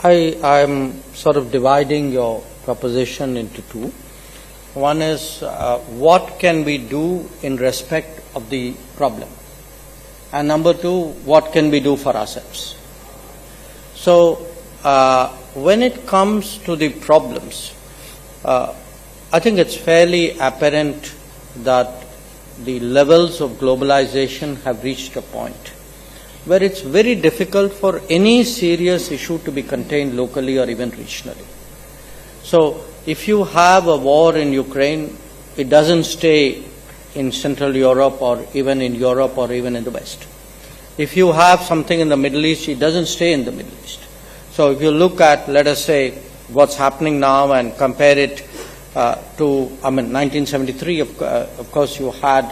I'm sort of dividing your proposition into two. One is what can we do in respect of the problem? And number two, what can we do for ourselves? So when it comes to the problems, I think it's fairly apparent that the levels of globalization have reached a point where it's very difficult for any serious issue to be contained locally or even regionally. So if you have a war in Ukraine, it doesn't stay in Central Europe or even in Europe or even in the West. If you have something in the Middle East, it doesn't stay in the Middle East. So if you look at, let us say, what's happening now and compare it to, 1973, of course, you had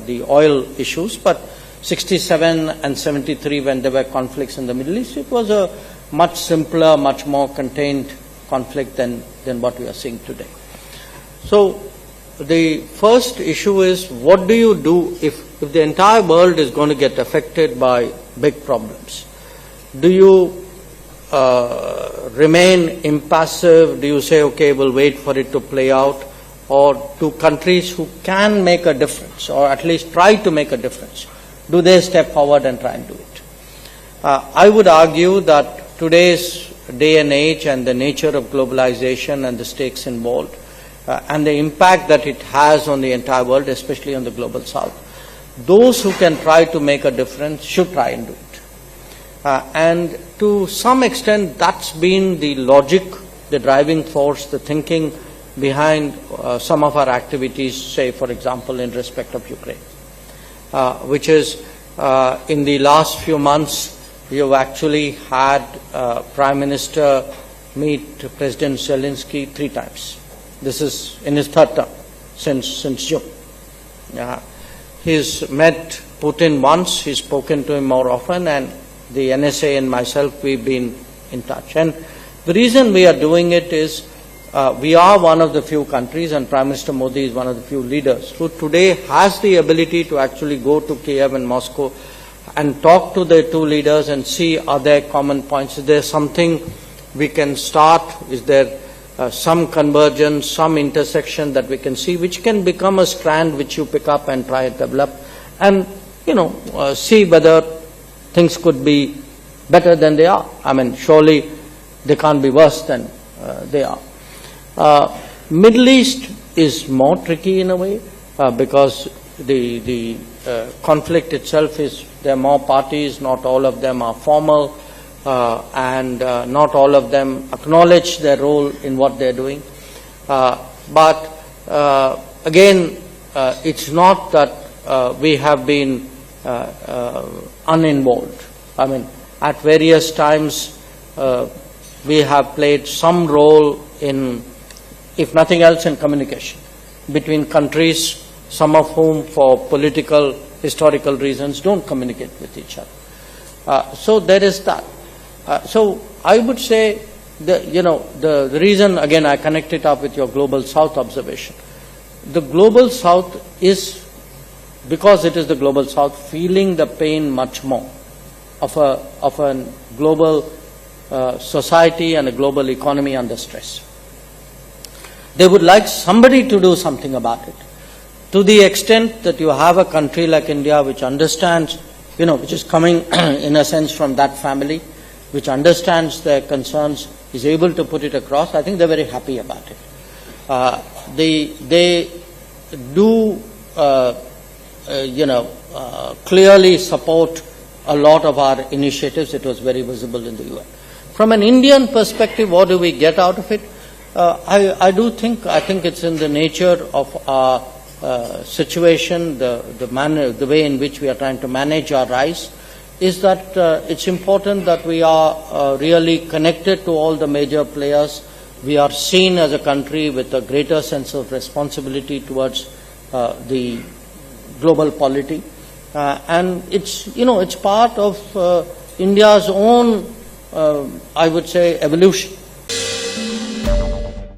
the oil issues, but 67 and 73, when there were conflicts in the Middle East, it was a much simpler, much more contained conflict than what we are seeing today. So the first issue is, what do you do if the entire world is going to get affected by big problems? Do you remain impassive? Do you say, okay, we'll wait for it to play out? Or do countries who can make a difference, or at least try to make a difference, do they step forward and try and do it? I would argue that today's day and age and the nature of globalization and the stakes involved and the impact that it has on the entire world, especially on the global south, those who can try to make a difference should try and do it. And to some extent, that's been the logic, the driving force, the thinking behind some of our activities, say, for example, in respect of Ukraine. Which is, in the last few months, you've actually had Prime Minister meet President Zelensky 3 times. This is in his 3rd term since June. He's met Putin once, he's spoken to him more often, and the NSA and myself, we've been in touch. And the reason we are doing it is, we are one of the few countries, and Prime Minister Modi is one of the few leaders who today has the ability to actually go to Kiev and Moscow and talk to the two leaders and see, are there common points? Is there something we can start? Is there some convergence, some intersection that we can see, which can become a strand which you pick up and try and develop, and see whether things could be better than they are. Surely they can't be worse than they are. Middle East is more tricky in a way because the conflict itself is, there are more parties, not all of them are formal, and not all of them acknowledge their role in what they're doing. But again, it's not that we have been uninvolved. At various times we have played some role in, if nothing else, in communication between countries, some of whom for political, historical reasons don't communicate with each other. So there is that. So I would say, the reason, again, I connect it up with your Global South observation. The Global South is, because it is the Global South, feeling the pain much more of a global society and a global economy under stress. They would like somebody to do something about it. To the extent that you have a country like India which understands, which is coming in a sense from that family, which understands their concerns, is able to put it across, I think they're very happy about it. They do, clearly support a lot of our initiatives. It was very visible in the UN. From an Indian perspective, what do we get out of it? I think it's in the nature of our situation, the way in which we are trying to manage our rise, is that it's important that we are really connected to all the major players. We are seen as a country with a greater sense of responsibility towards the global polity, and it's part of India's own, I would say, evolution.